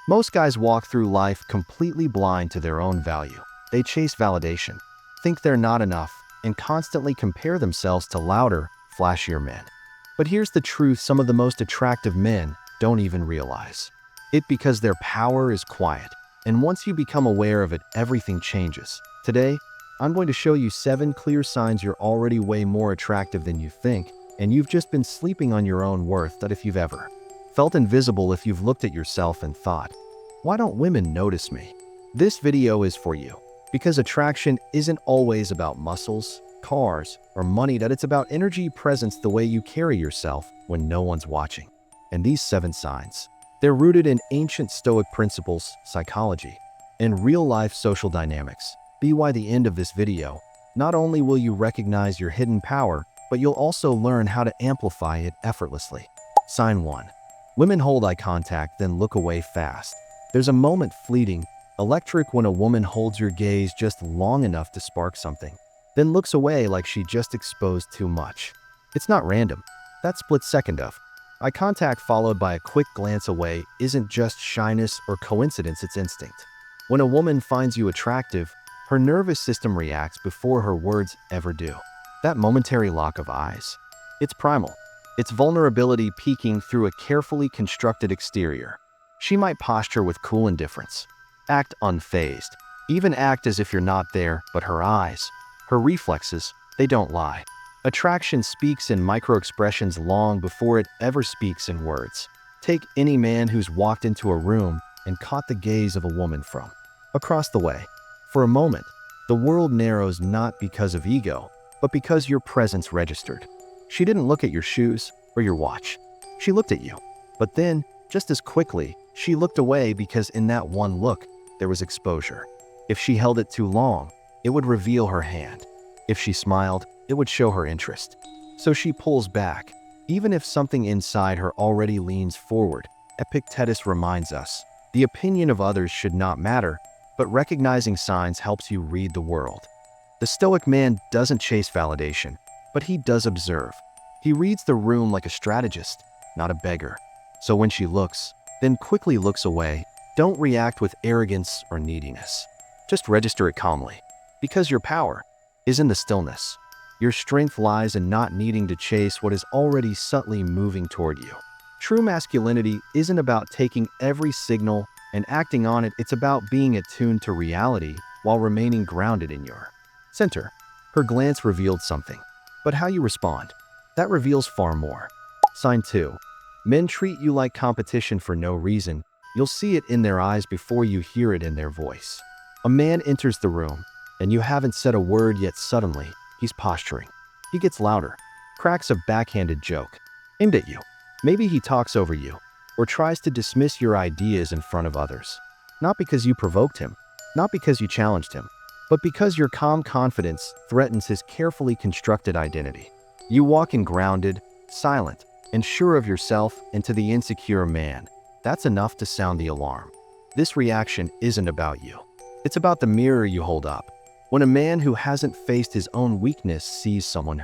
Most guys walk through life completely blind to their own value. They chase validation, think they're not enough, and constantly compare themselves to louder, flashier men. But here's the truth some of the most attractive men don't even realize it because their power is quiet. And once you become aware of it, everything changes. Today, I'm going to show you 7 clear signs you're already way more attractive than you think, and you've just been sleeping on your own worth. That if you've ever felt invisible, if you've looked at yourself and thought, why don't women notice me? This video is for you, because attraction isn't always about muscles, cars, or money. That it's about energy, presence, the way you carry yourself when no one's watching. And these 7 signs, they're rooted in ancient Stoic principles, psychology, and real-life social dynamics. By the end of this video, not only will you recognize your hidden power, but you'll also learn how to amplify it effortlessly. Sign 1. Women hold eye contact, then look away fast. There's a moment, fleeting, electric, when a woman holds your gaze just long enough to spark something, then looks away like she just exposed too much. It's not random. That split second of eye contact followed by a quick glance away isn't just shyness or coincidence, it's instinct. When a woman finds you attractive, her nervous system reacts before her words ever do. That momentary lock of eyes, it's primal. It's vulnerability peeking through a carefully constructed exterior. She might posture with cool indifference, act unfazed, even act as if you're not there, but her eyes, her reflexes, they don't lie. Attraction speaks in micro-expressions long before it ever speaks in words. Take any man who's walked into a room and caught the gaze of a woman from across the way. For a moment, the world narrows, not because of ego, but because your presence registered. She didn't look at your shoes or your watch. She looked at you. But then, just as quickly, she looked away, because in that one look, there was exposure. If she held it too long, it would reveal her hand. If she smiled, it would show her interest. So she pulls back, even if something inside her already leans forward. Epictetus reminds us, the opinion of others should not matter, but recognizing signs helps you read the world. The Stoic man doesn't chase validation, but he does observe. He reads the room like a strategist, not a beggar. So when she looks, then quickly looks away, don't react with arrogance or neediness. Just register it calmly. Because your power is in the stillness. Your strength lies in not needing to chase what is already subtly moving toward you. True masculinity isn't about taking every signal and acting on it. It's about being attuned to reality while remaining grounded in your center. Her glance revealed something, but how you respond, that reveals far more. Sign 2. Men treat you like competition for no reason. You'll see it in their eyes before you hear it in their voice. A man enters the room, and you haven't said a word yet. Suddenly, he's posturing. He gets louder, cracks a backhanded joke aimed at you. Maybe he talks over you, or tries to dismiss your ideas in front of others. Not because you provoked him, not because you challenged him, but because your calm confidence threatens his carefully constructed identity. You walk in grounded, silent, and sure of yourself, and to the insecure man, that's enough to sound the alarm. This reaction isn't about you. It's about the mirror you hold up. When a man who hasn't faced his own weakness sees someone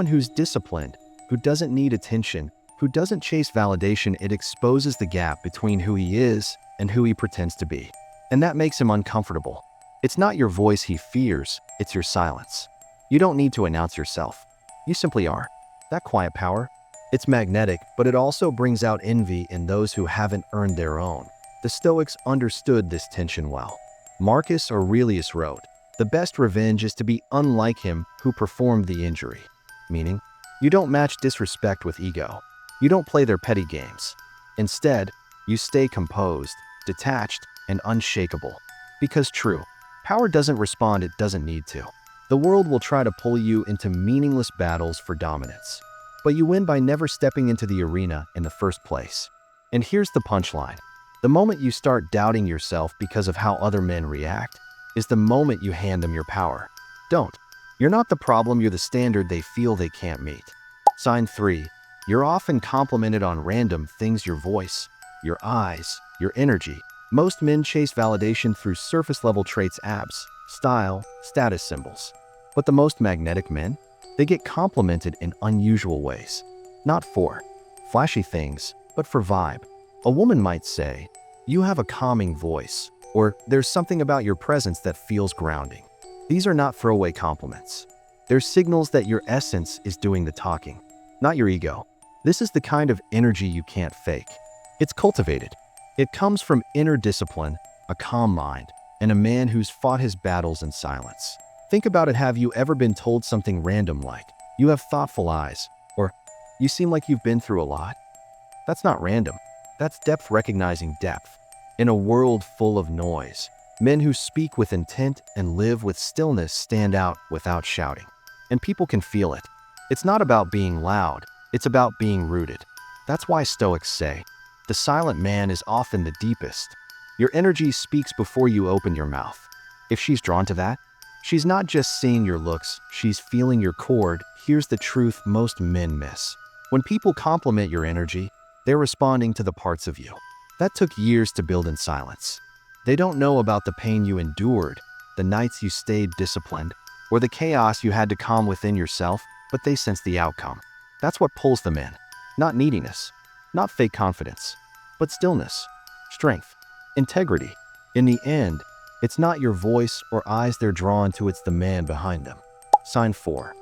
who's disciplined, who doesn't need attention, who doesn't chase validation, it exposes the gap between who he is and who he pretends to be. And that makes him uncomfortable. It's not your voice he fears, it's your silence. You don't need to announce yourself. You simply are. That quiet power, it's magnetic, but it also brings out envy in those who haven't earned their own. The Stoics understood this tension well. Marcus Aurelius wrote, "The best revenge is to be unlike him who performed the injury." Meaning, you don't match disrespect with ego. You don't play their petty games. Instead, you stay composed, detached, and unshakable. Because true power doesn't respond, it doesn't need to. The world will try to pull you into meaningless battles for dominance, but you win by never stepping into the arena in the first place. And here's the punchline. The moment you start doubting yourself because of how other men react is the moment you hand them your power. Don't. You're not the problem, you're the standard they feel they can't meet. Sign 3. You're often complimented on random things: your voice, your eyes, your energy. Most men chase validation through surface-level traits: abs, style, status symbols. But the most magnetic men, they get complimented in unusual ways. Not for flashy things, but for vibe. A woman might say, You have a calming voice, or there's something about your presence that feels grounding. These are not throwaway compliments. They're signals that your essence is doing the talking, not your ego. This is the kind of energy you can't fake. It's cultivated. It comes from inner discipline, a calm mind, and a man who's fought his battles in silence. Think about it. Have you ever been told something random like, "You have thoughtful eyes," or "You seem like you've been through a lot"? That's not random. That's depth recognizing depth. In a world full of noise, men who speak with intent and live with stillness stand out without shouting. And people can feel it. It's not about being loud, it's about being rooted. That's why Stoics say, the silent man is often the deepest. Your energy speaks before you open your mouth. If she's drawn to that, she's not just seeing your looks, she's feeling your chord. Here's the truth most men miss. When people compliment your energy, they're responding to the parts of you that took years to build in silence. They don't know about the pain you endured, the nights you stayed disciplined, or the chaos you had to calm within yourself, but they sense the outcome. That's what pulls them in. Not neediness, not fake confidence, but stillness, strength, integrity. In the end, it's not your voice or eyes they're drawn to, it's the man behind them. Sign 4.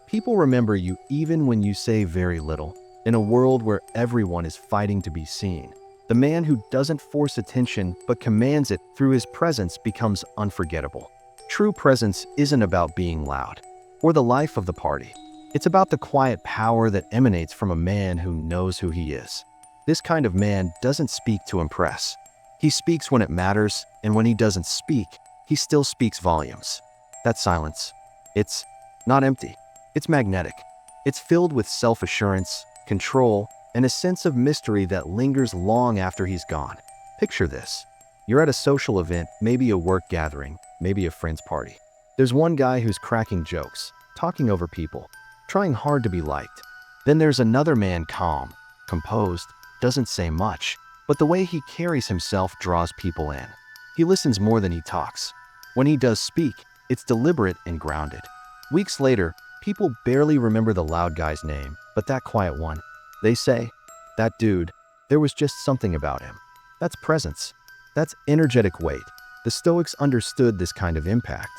People remember you even when you say very little. In a world where everyone is fighting to be seen, the man who doesn't force attention but commands it through his presence becomes unforgettable. True presence isn't about being loud or the life of the party. It's about the quiet power that emanates from a man who knows who he is. This kind of man doesn't speak to impress. He speaks when it matters, and when he doesn't speak, he still speaks volumes. That silence, it's not empty. It's magnetic. It's filled with self-assurance, control, and a sense of mystery that lingers long after he's gone. Picture this. You're at a social event, maybe a work gathering, maybe a friend's party. There's one guy who's cracking jokes, talking over people, trying hard to be liked. Then there's another man, calm, composed, doesn't say much, but the way he carries himself draws people in. He listens more than he talks. When he does speak, it's deliberate and grounded. Weeks later, people barely remember the loud guy's name, but that quiet one. They say, that dude, there was just something about him. That's presence. That's energetic weight. The Stoics understood this kind of impact.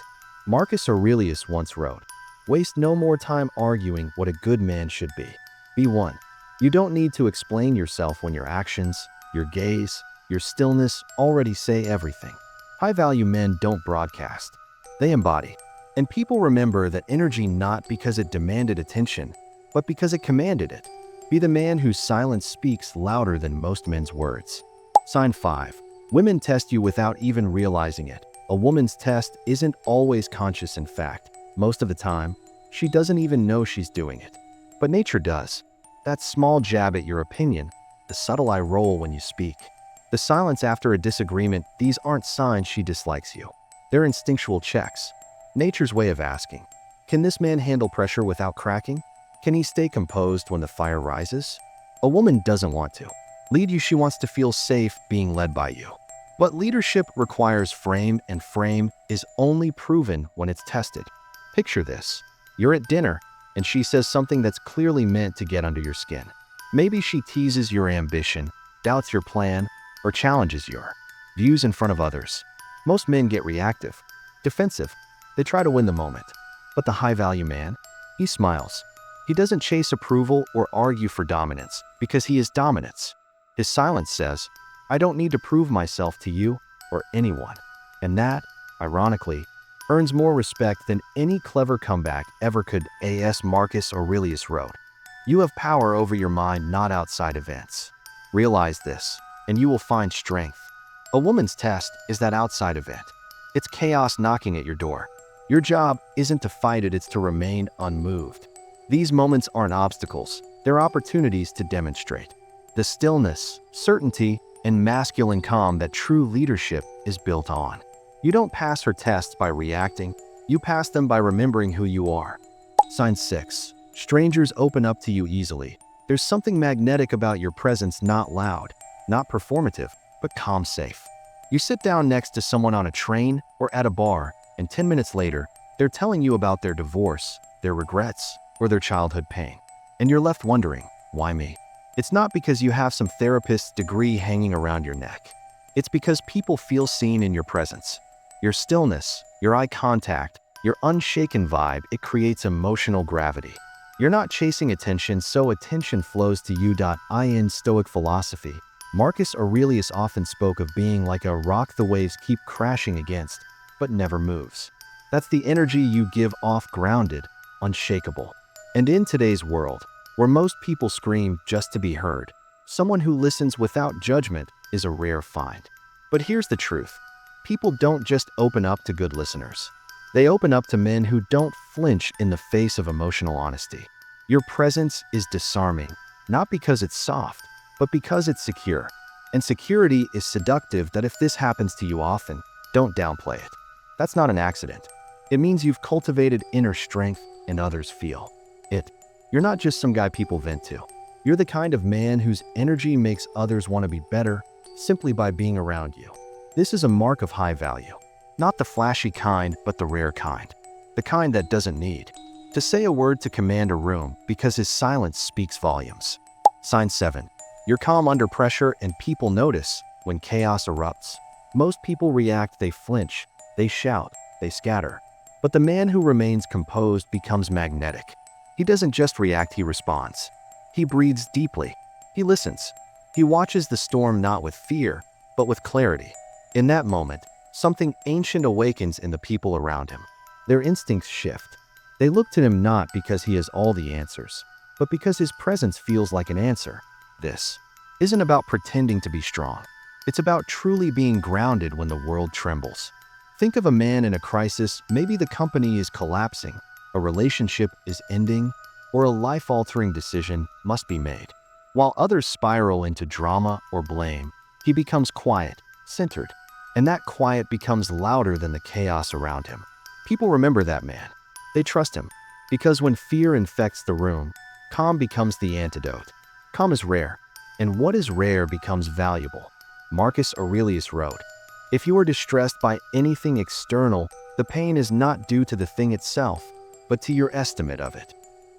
Marcus Aurelius once wrote, "Waste no more time arguing what a good man should be. Be one." You don't need to explain yourself when your actions, your gaze, your stillness already say everything. High-value men don't broadcast. They embody. And people remember that energy not because it demanded attention, but because it commanded it. Be the man whose silence speaks louder than most men's words. Sign 5. Women test you without even realizing it. A woman's test isn't always conscious. In fact, most of the time, she doesn't even know she's doing it. But nature does. That small jab at your opinion, the subtle eye roll when you speak, the silence after a disagreement, these aren't signs she dislikes you. They're instinctual checks. Nature's way of asking, can this man handle pressure without cracking? Can he stay composed when the fire rises? A woman doesn't want to lead you, she wants to feel safe being led by you. But leadership requires frame, and frame is only proven when it's tested. Picture this. You're at dinner, and she says something that's clearly meant to get under your skin. Maybe she teases your ambition, doubts your plan, or challenges your views in front of others. Most men get reactive, defensive. They try to win the moment. But the high-value man, he smiles. He doesn't chase approval or argue for dominance, because he is dominance. His silence says, I don't need to prove myself to you or anyone. And that, ironically, earns more respect than any clever comeback ever could. As Marcus Aurelius wrote, you have power over your mind, not outside events. Realize this, and you will find strength. A woman's test is that outside event. It's chaos knocking at your door. Your job isn't to fight it, it's to remain unmoved. These moments aren't obstacles, they're opportunities to demonstrate the stillness, certainty, and masculine calm that true leadership is built on. You don't pass her tests by reacting, you pass them by remembering who you are. Sign 6. Strangers open up to you easily. There's something magnetic about your presence, not loud, not performative, but calm, safe. You sit down next to someone on a train or at a bar, and 10 minutes later, they're telling you about their divorce, their regrets, or their childhood pain. And you're left wondering, why me? It's not because you have some therapist's degree hanging around your neck. It's because people feel seen in your presence. Your stillness, your eye contact, your unshaken vibe, it creates emotional gravity. You're not chasing attention, so attention flows to you. In Stoic philosophy, Marcus Aurelius often spoke of being like a rock the waves keep crashing against, but never moves. That's the energy you give off, grounded, unshakable. And in today's world, where most people scream just to be heard, someone who listens without judgment is a rare find. But here's the truth. People don't just open up to good listeners. They open up to men who don't flinch in the face of emotional honesty. Your presence is disarming, not because it's soft, but because it's secure. And security is seductive. That if this happens to you often, don't downplay it. That's not an accident. It means you've cultivated inner strength and others feel it. You're not just some guy people vent to. You're the kind of man whose energy makes others want to be better simply by being around you. This is a mark of high value. Not the flashy kind, but the rare kind. The kind that doesn't need to say a word to command a room because his silence speaks volumes. Sign 7. You're calm under pressure and people notice when chaos erupts. Most people react, they flinch, they shout, they scatter. But the man who remains composed becomes magnetic. He doesn't just react, he responds. He breathes deeply. He listens. He watches the storm not with fear, but with clarity. In that moment, something ancient awakens in the people around him. Their instincts shift. They look to him not because he has all the answers, but because his presence feels like an answer. This isn't about pretending to be strong. It's about truly being grounded when the world trembles. Think of a man in a crisis. Maybe the company is collapsing, a relationship is ending, or a life-altering decision must be made. While others spiral into drama or blame, he becomes quiet, centered, and that quiet becomes louder than the chaos around him. People remember that man. They trust him, because when fear infects the room, calm becomes the antidote. Calm is rare, and what is rare becomes valuable. Marcus Aurelius wrote, "If you are distressed by anything external, the pain is not due to the thing itself, but to your estimate of it."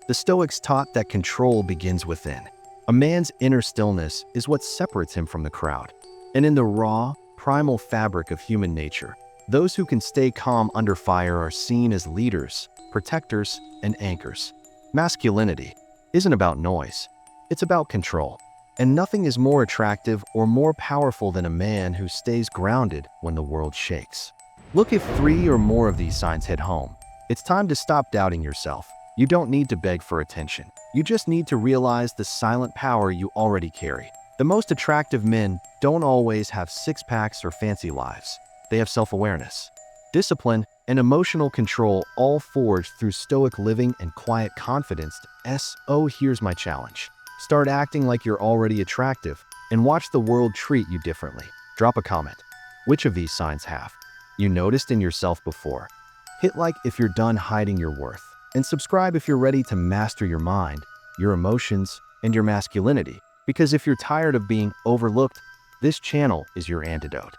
The Stoics taught that control begins within. A man's inner stillness is what separates him from the crowd. And in the raw, primal fabric of human nature, those who can stay calm under fire are seen as leaders, protectors, and anchors. Masculinity isn't about noise. It's about control. And nothing is more attractive or more powerful than a man who stays grounded when the world shakes. Look, if 3 or more of these signs hit home, it's time to stop doubting yourself. You don't need to beg for attention. You just need to realize the silent power you already carry. The most attractive men don't always have six-packs or fancy lives. They have self-awareness, discipline, and emotional control, all forged through stoic living and quiet confidence. So here's my challenge. Start acting like you're already attractive and watch the world treat you differently. Drop a comment. Which of these signs have you noticed in yourself before? Hit like if you're done hiding your worth. And subscribe if you're ready to master your mind, your emotions, and your masculinity. Because if you're tired of being overlooked, this channel is your antidote.